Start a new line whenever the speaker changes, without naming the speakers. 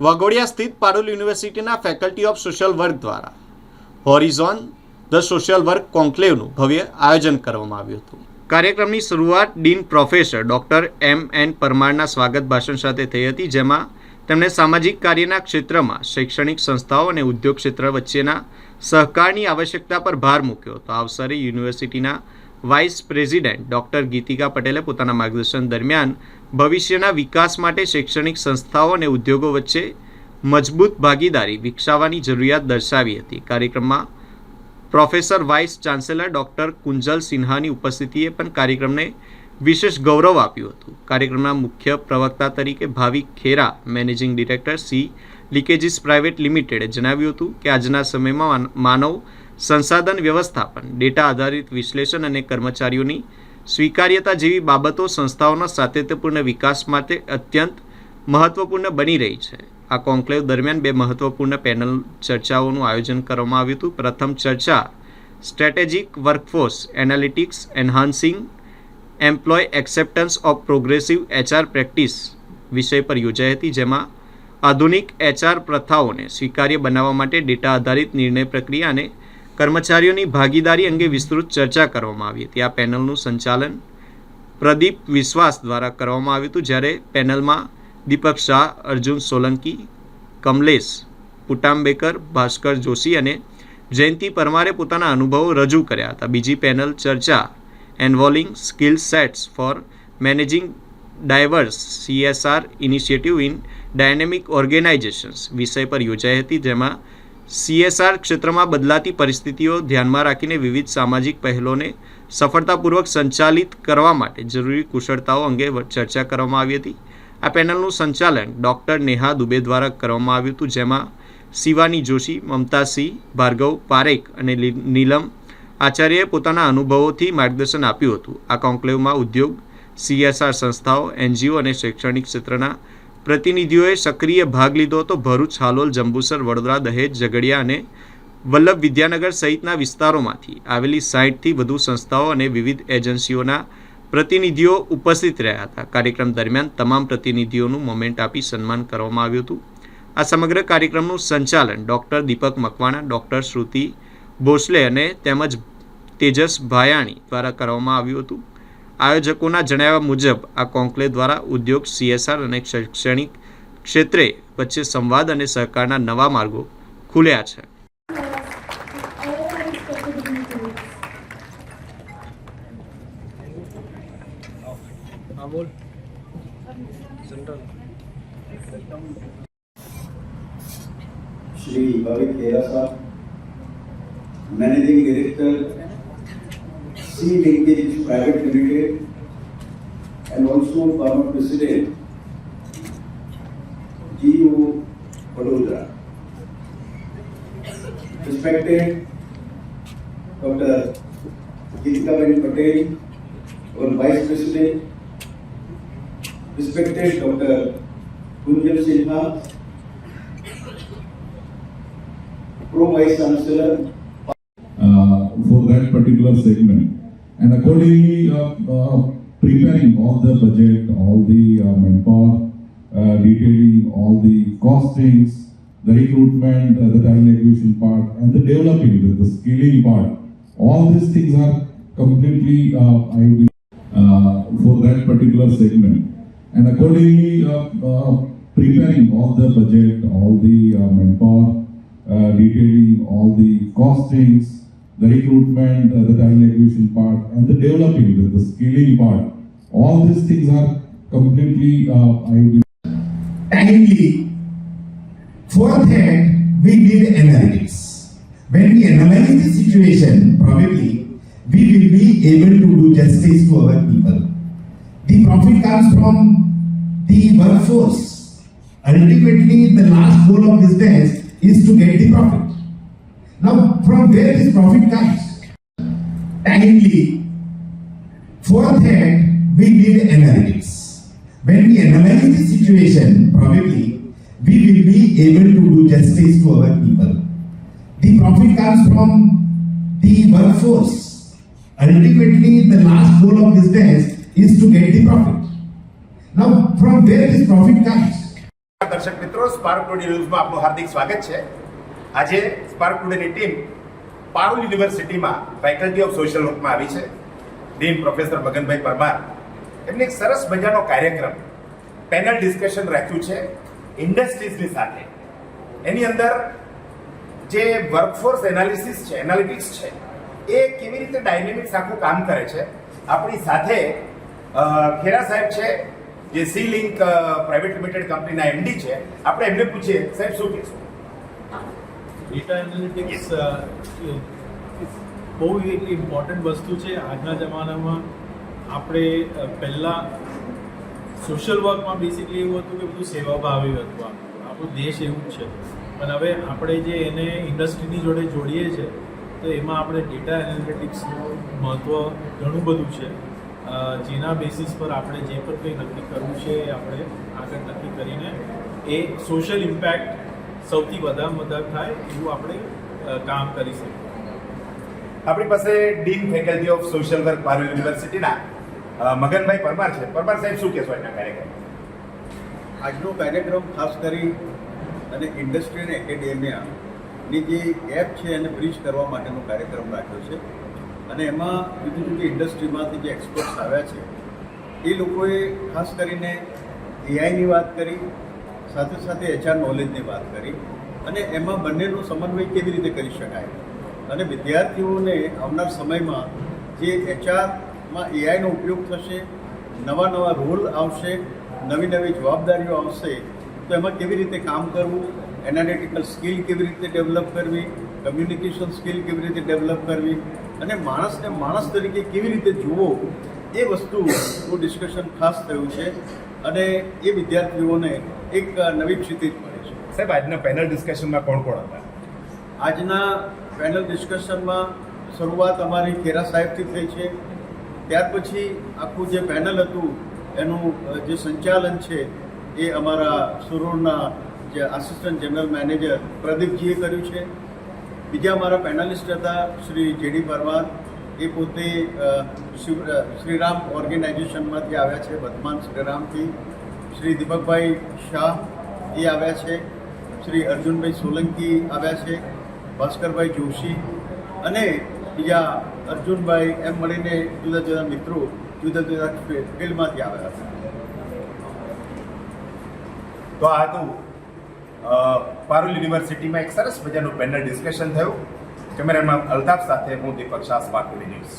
વાઘોડિયા સ્થિત પારુલ યુનિવર્સિટીના faculty of social work દ્વારા હોરિઝોન ધ સોશિયલ વર્ક કોન્ક્લેવનું ભવ્ય આયોજન કરવામાં આવ્યું હતું. કાર્યક્રમની શરૂઆત ડીન પ્રોફેસર ડૉક્ટર M.N. પરમારના સ્વાગત ભાષણ સાથે થઈ હતી, જેમાં તેમણે સામાજિક કાર્યના ક્ષેત્રમાં શૈક્ષણિક સંસ્થાઓ અને ઉદ્યોગ ક્ષેત્ર વચ્ચેના સહકારની આવશ્યકતા પર ભાર મૂક્યો હતો. આ અવસરે યુનિવર્સિટીના વાઇસ પ્રેસિડેન્ટ ડૉક્ટર ગીતિકા પટેલે પોતાના માર્ગદર્શન દરમિયાન ભવિષ્યના વિકાસ માટે શૈક્ષણિક સંસ્થાઓ અને ઉદ્યોગો વચ્ચે મજબૂત ભાગીદારી વિકસાવવાની જરૂરિયાત દર્શાવી હતી. કાર્યક્રમમાં professor vice chancellor doctor Kunjal સિન્હાની ઉપસ્થિતિએ પણ કાર્યક્રમને વિશેષ ગૌરવ આપ્યું હતું. કાર્યક્રમના મુખ્ય પ્રવક્તા તરીકે ભાવિક ખેરા, મેનેજિંગ ડિરેક્ટર સી લીકેજીસ પ્રાઇવેટ લિમિટેડે જણાવ્યું હતું કે આજના સમયમાં માનવ સંસાધન વ્યવસ્થાપન, ડેટા આધારિત વિશ્લેષણ અને કર્મચારીઓની સ્વીકાર્યતા જેવી બાબતો સંસ્થાઓના સાતત્યપૂર્ણ વિકાસ માટે અત્યંત મહત્વપૂર્ણ બની રહી છે. આ કોન્ક્લેવ દરમિયાન બે મહત્વપૂર્ણ પેનલ ચર્ચાઓનું આયોજન કરવામાં આવ્યું હતું. પ્રથમ ચર્ચા strategic workforce analytics enhancing employ acceptance of progressive HR practice વિષય પર યોજાઈ હતી, જેમાં આધુનિક HR પ્રથાઓને સ્વીકાર્ય બનાવવા માટે ડેટા આધારિત નિર્ણય પ્રક્રિયા અને કર્મચારીઓની ભાગીદારી અંગે વિસ્તૃત ચર્ચા કરવામાં આવી હતી. આ પેનલનું સંચાલન પ્રદીપ વિશ્વાસ દ્વારા કરવામાં આવ્યું હતું, જ્યારે પેનલમાં દીપક શાહ, અર્જુન સોલંકી, કમલેશ પુટામ્બેકર, ભાસ્કર જોશી અને જયંતિ પરમારે પોતાના અનુભવો રજૂ કર્યા હતા. બીજી પેનલ ચર્ચા evolving skill sets for managing diverse CSR initiative in dynamic organisations વિષય પર યોજાઈ હતી, જેમાં CSR ક્ષેત્રમાં બદલાતી પરિસ્થિતિઓ ધ્યાનમાં રાખીને વિવિધ સામાજિક પહેલોને સફળતાપૂર્વક સંચાલિત કરવા માટે જરૂરી કુશળતાઓ અંગે ચર્ચા કરવામાં આવી હતી. આ પેનલનું સંચાલન ડૉક્ટર નેહા દુબે દ્વારા કરવામાં આવ્યું હતું, જેમાં શિવાની જોશી, મમતા સિંહ, ભાર્ગવ પારેખ અને નીલમ આચાર્યએ પોતાના અનુભવોથી માર્ગદર્શન આપ્યું હતું. આ કોન્ક્લેવમાં ઉદ્યોગ, CSR સંસ્થાઓ, NGO અને શૈક્ષણિક ક્ષેત્રના પ્રતિનિધિઓએ સક્રિય ભાગ લીધો હતો. ભરૂચ, હાલોલ, જંબુસર, વડોદરા, દહેજ, ઝઘડિયા અને વલ્લભ વિદ્યાનગર સહિતના વિસ્તારોમાંથી આવેલી 60થી વધુ સંસ્થાઓ અને વિવિધ એજન્સીઓના પ્રતિનિધિઓ ઉપસ્થિત રહ્યા હતા. કાર્યક્રમ દરમિયાન તમામ પ્રતિનિધિઓનું મોમેન્ટ આપી સન્માન કરવામાં આવ્યું હતું. આ સમગ્ર કાર્યક્રમનું સંચાલન ડૉક્ટર દીપક મકવાણા, ડૉક્ટર શ્રુતિ ભોસલે અને તેમજ તેજસ ભાયાણી દ્વારા કરવામાં આવ્યું હતું. આયોજકોના જણાવ્યા મુજબ આ કોન્ક્લેવ દ્વારા ઉદ્યોગ, CSR અને શૈક્ષણિક ક્ષેત્રે વચ્ચે સંવાદ અને સહકારના નવા માર્ગો ખુલ્યા છે.
श्री भाविक खेरा साहब, managing director C Linkages Private Limited and also former President GU Vadodara. Respected Dr. Gitika Patel, our Vice President. Respected Dr. Kunjal Sinha, Pro Vice Chancellor.
For that particular segment, and accordingly preparing all the budget, all the manpower, detailing all the costings, the recruitment, the talent acquisition part, and the developing, the scaling part. All these things are completely for that particular segment, and accordingly preparing all the budget, all the manpower, detailing all the costings, the recruitment, the talent acquisition part, and the developing, the scaling part. All these things are completely
timely. For that, we need analytics. When we analyze the situation, probably we will be able to do justice to our people. The profit comes from the workforce. Ultimately, the last goal of business is to get the profit. Now, from where this profit comes? Timely. For that, we need analytics. When we analyze the situation, probably we will be able to do justice to our people. The profit comes from the workforce. Ultimately, the last goal of business is to get the profit. Now, from where this profit comes?
દર્શક મિત્રો, spark today ન્યૂઝમાં આપનું હાર્દિક સ્વાગત છે. આજે spark ટુડેની team Parul યુનિવર્સિટીમાં faculty of social વર્કમાં આવી છે. ડીન પ્રોફેસર મગનભાઈ પરમાર એમને એક સરસ મજાનો કાર્યક્રમ પેનલ ડિસ્કશન રાખ્યું છે ઇન્ડસ્ટ્રીઝની સાથે. એની અંદર જે વર્કફોર્સ એનાલિસિસ છે, એનાલિટિક્સ છે, એ કેવી રીતે ડાયનેમિક્સ આખું કામ કરે છે. આપણી સાથે ખેરા સાહેબ છે, જે સી લિંક પ્રાઇવેટ લિમિટેડ કંપનીના એમડી છે. આપણે એમને પૂછીએ, સાહેબ શું કહેશો?
ડેટા એનાલિટિક્સ બહુ એક ઇમ્પોર્ટન્ટ વસ્તુ છે આજના જમાનામાં. આપણે પહેલાં સોશિયલ વર્કમાં બેસિકલી એવું હતું કે બધું સેવાભાવી હતું, આપણો દેશ એવું જ છે. પણ હવે આપણે જે એને ઇન્ડસ્ટ્રીની જોડે જોડીએ છીએ તો એમાં આપણે ડેટા એનાલિટિક્સનું મહત્ત્વ ઘણું બધું છે, જેના બેસિસ પર આપણે જે પણ કંઈ નક્કી કરવું છે એ આપણે આગળ નક્કી કરીને એ સોશિયલ ઇમ્પેક્ટ સૌથી વધારે થાય એવું આપણે કામ કરી શકીએ.
આપણી પાસે dean faculty of social work Parul યુનિવર્સિટીના મગનભાઈ પરમાર છે. પરમાર સાહેબ શું કહેશો એના કાર્યક્રમ?
આજનો કાર્યક્રમ ખાસ કરી અને ઇન્ડસ્ટ્રી અને એકેડેમિયાની જે ગેપ છે એને બ્રિજ કરવા માટેનો કાર્યક્રમ રાખ્યો છે. અને એમાં જુદી જુદી ઇન્ડસ્ટ્રીમાંથી જે એક્સપર્ટ્સ આવ્યા છે એ લોકોએ ખાસ કરીને એઆઈની વાત કરી, સાથે સાથે એચઆર નોલેજની વાત કરી, અને એમાં બંનેનો સમન્વય કેવી રીતે કરી શકાય અને વિદ્યાર્થીઓને આવનાર સમયમાં જે એચઆરમાં એઆઈનો ઉપયોગ થશે, નવા નવા રોલ આવશે, નવી નવી જવાબદારીઓ આવશે, તો એમાં કેવી રીતે કામ કરવું, એનાલિટિકલ સ્કિલ કેવી રીતે ડેવલપ કરવી, કમ્યુનિકેશન સ્કિલ કેવી રીતે ડેવલપ કરવી અને માણસને માણસ તરીકે કેવી રીતે જુઓ, એ વસ્તુનું ડિસ્કશન ખાસ થયું છે અને એ વિદ્યાર્થીઓને એક નવી ક્ષિતિજ મળે છે.
સાહેબ, આજના પેનલ ડિસ્કશનમાં કોણ કોણ હતા?
આજના પેનલ ડિસ્કશનમાં શરૂઆત અમારી ખેરા સાહેબથી થઈ છે. ત્યાર પછી આખું જે પેનલ હતું એનું જે સંચાલન છે એ અમારા સુરોડના જે આસિસ્ટન્ટ જનરલ મેનેજર પ્રદીપજીએ કર્યું છે. બીજા અમારા પેનલિસ્ટ હતા શ્રી જેડી પરમાર, એ પોતે શ્રીરામ ઓર્ગેનાઇઝેશનમાંથી આવ્યા છે, વર્તમાન શ્રીરામથી. શ્રી દીપકભાઈ શાહ એ આવ્યા છે, શ્રી અર્જુનભાઈ સોલંકી આવ્યા છે, ભાસ્કરભાઈ જોશી અને બીજા અર્જુનભાઈ, એમ મળીને જુદા જુદા મિત્રો જુદા જુદા ફિલ્ડમાંથી આવ્યા હતા.
તો આ હતું પારુલ યુનિવર્સિટીમાં એક સરસ મજાનું પેનલ ડિસ્કશન થયું. કેમેરામેન અલ્તાફ સાથે હું દીપક શાહ, સ્પાર્ક ટુડે ન્યૂઝ.